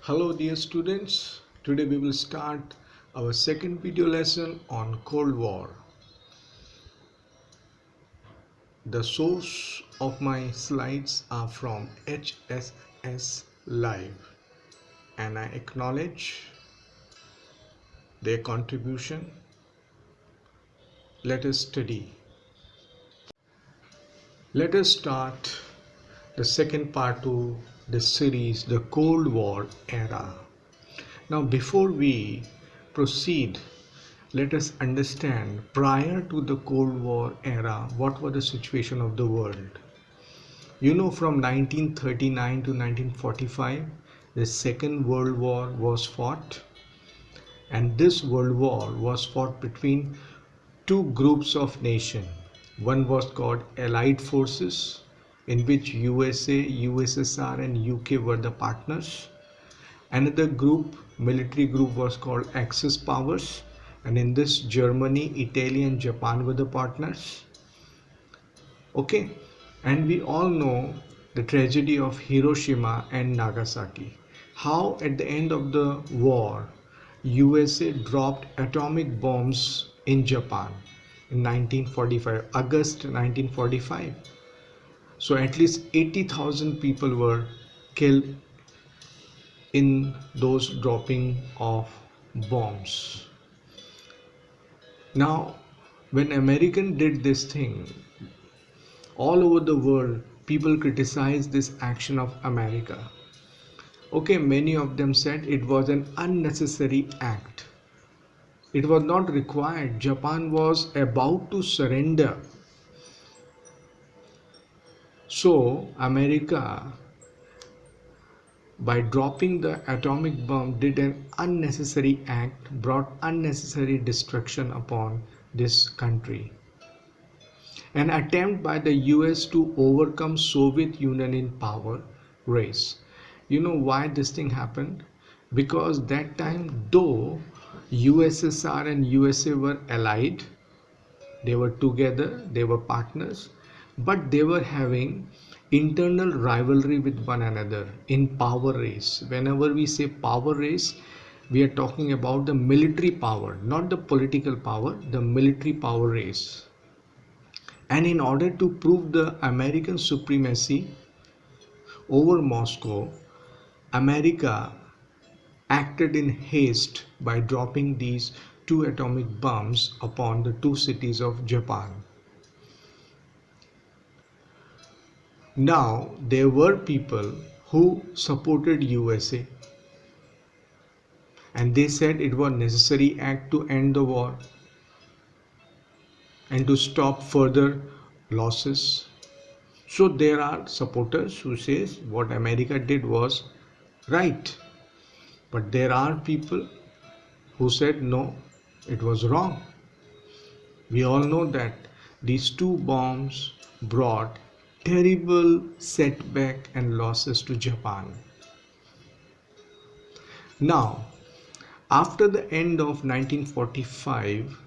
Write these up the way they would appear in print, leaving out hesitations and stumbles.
Hello dear students, today we will start our second video lesson on Cold War. The source of my slides are from HSS Live and I acknowledge their contribution. Let us study. Let us start the second part to the series, the Cold War era. Now before we proceed, let us understand prior to the Cold War era, what was the situation of the world. From 1939 to 1945, the Second World War was fought, and this World War was fought between two groups of nations. One was called Allied Forces, in which USA, USSR and UK were the partners. Another group, military group, was called Axis Powers, and in this Germany, Italy and Japan were the partners. Okay, and we all know the tragedy of Hiroshima and Nagasaki. How at the end of the war, USA dropped atomic bombs in Japan in 1945, August 1945. So at least 80,000 people were killed in those dropping of bombs. Now, when American did this thing, all over the world, people criticized this action of America. Okay, many of them said it was an unnecessary act. It was not required. Japan was about to surrender. So, America, by dropping the atomic bomb, did an unnecessary act, brought unnecessary destruction upon this country. An attempt by the US to overcome Soviet Union in power race. You know why this thing happened? Because that time, though USSR and USA were allied, they were together, they were partners, but they were having internal rivalry with one another in power race. Whenever we say power race, we are talking about the military power, not the political power, the military power race. And in order to prove the American supremacy over Moscow, America acted in haste by dropping these two atomic bombs upon the two cities of Japan. Now, there were people who supported USA, and they said it was a necessary act to end the war and to stop further losses. So there are supporters who says what America did was right, but there are people who said no, it was wrong. We all know that these two bombs brought terrible setback and losses to Japan. Now, after the end of 1945,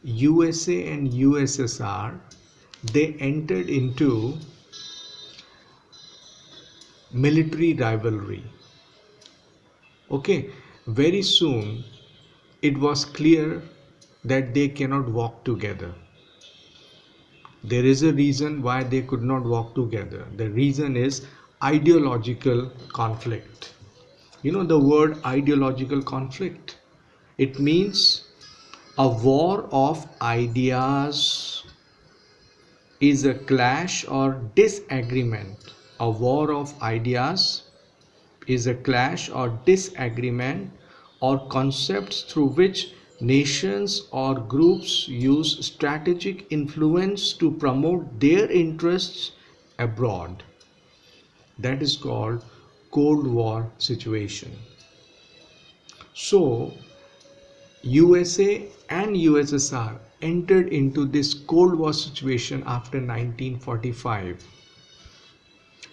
USA and USSR, they entered into military rivalry. Okay, very soon it was clear that they cannot walk together. There is a reason why they could not walk together. The reason is ideological conflict. You know the word ideological conflict? It means a war of ideas is a clash or disagreement. A war of ideas is a clash or disagreement or concepts through which nations or groups use strategic influence to promote their interests abroad. That is called Cold War situation. So, USA and USSR entered into this Cold War situation after 1945.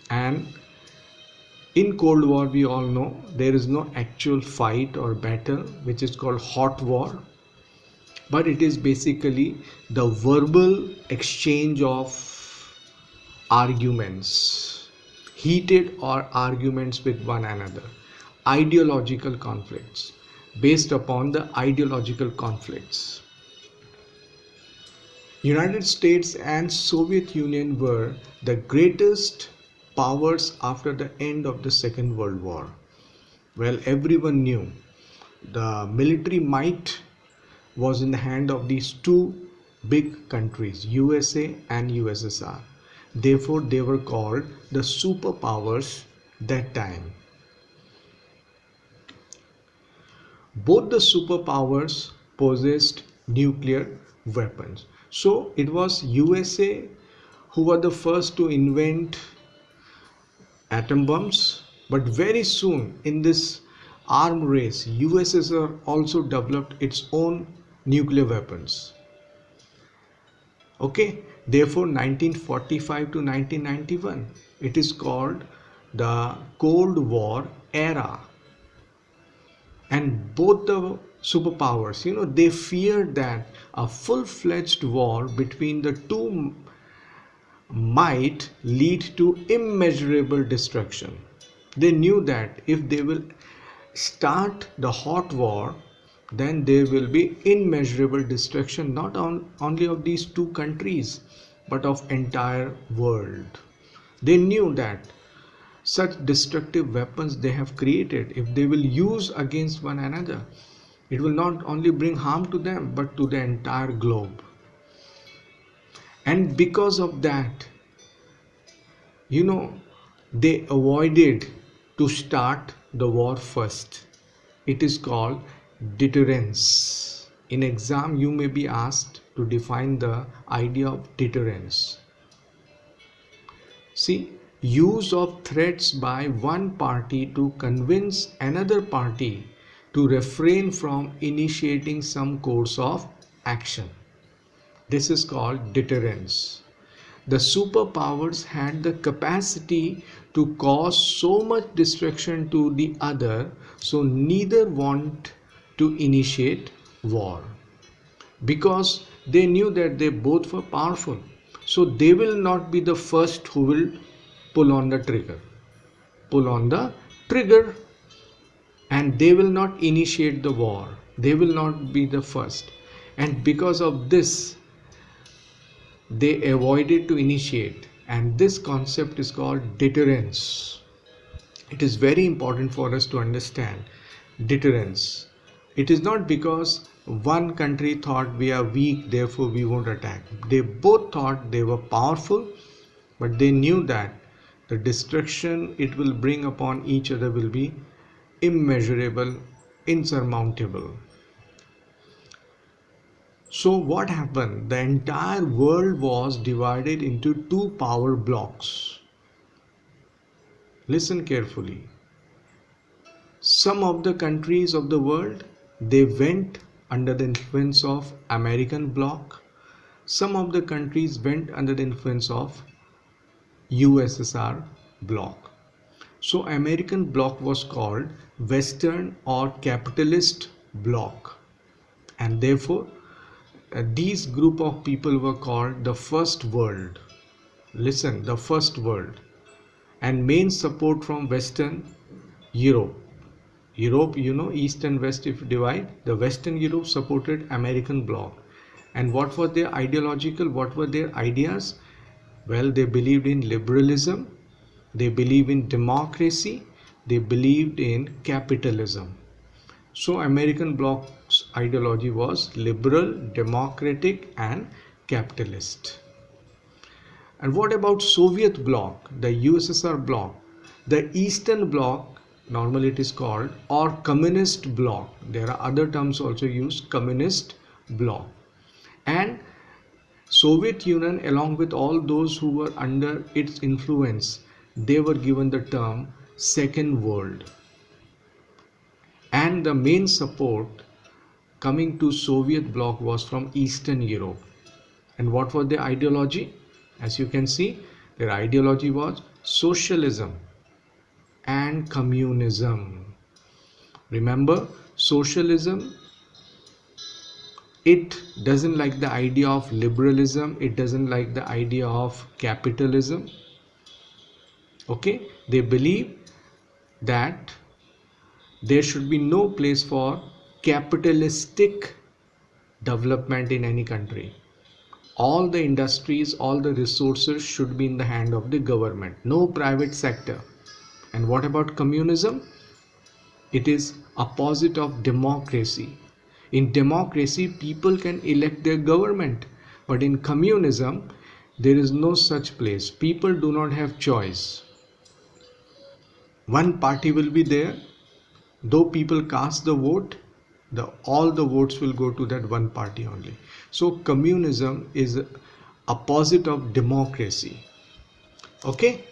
And in Cold War, we all know there is no actual fight or battle, which is called hot war, but it is basically the verbal exchange of arguments, heated or arguments with one another, ideological conflicts, based upon the ideological conflicts. United States and Soviet Union were the greatest powers after the end of the Second World War. Well, everyone knew the military might was in the hand of these two big countries, USA and USSR. Therefore, they were called the superpowers that time. Both the superpowers possessed nuclear weapons. So it was USA who were the first to invent atom bombs, but very soon in this arm race, USSR also developed its own nuclear weapons. Okay, therefore 1945 to 1991, it is called the Cold War era. And both the superpowers, they feared that a full-fledged war between the two might lead to immeasurable destruction. They knew that if they will start the hot war, then there will be immeasurable destruction not only of these two countries but of entire world. They knew that such destructive weapons they have created, if they will use against one another, it will not only bring harm to them but to the entire globe. And because of that, they avoided to start the war first. It is called deterrence. In exam, you may be asked to define the idea of deterrence. See, use of threats by one party to convince another party to refrain from initiating some course of action. This is called deterrence. The superpowers had the capacity to cause so much destruction to the other, so neither want to initiate war, because they knew that they both were powerful. So they will not be the first who will pull on the trigger, and they will not initiate the war. They will not be the first, and because of this they avoided to initiate, and this concept is called deterrence. It is very important for us to understand deterrence. It is not because one country thought we are weak, therefore we won't attack. They both thought they were powerful, but they knew that the destruction it will bring upon each other will be immeasurable, insurmountable. So what happened? The entire world was divided into two power blocks. Listen carefully. Some of the countries of the world, they went under the influence of American bloc. Some of the countries went under the influence of USSR bloc. So American bloc was called Western or capitalist bloc, and therefore these group of people were called the first world. Listen, the first world. And main support from Western Europe. East and West, if you divide, the Western Europe supported American bloc. And what were their what were their ideas? Well, they believed in liberalism, they believed in democracy, they believed in capitalism. So American bloc's ideology was liberal, democratic and capitalist. And what about Soviet bloc, the USSR bloc? The Eastern bloc, normally it is called, or communist bloc. There are other terms also used, communist bloc. And Soviet Union, along with all those who were under its influence, they were given the term Second World. And the main support coming to Soviet bloc was from Eastern Europe. And what was their ideology? As you can see, their ideology was socialism and communism. Remember, socialism, it doesn't like the idea of liberalism, it doesn't like the idea of capitalism. Okay, they believe that there should be no place for capitalistic development in any country. All the industries, all the resources should be in the hand of the government, no private sector. And what about communism? It is opposite of democracy. In democracy, people can elect their government, but in communism, there is no such place. People do not have choice. One party will be there. Though people cast the vote, all the votes will go to that one party only. So communism is opposite of democracy. Okay,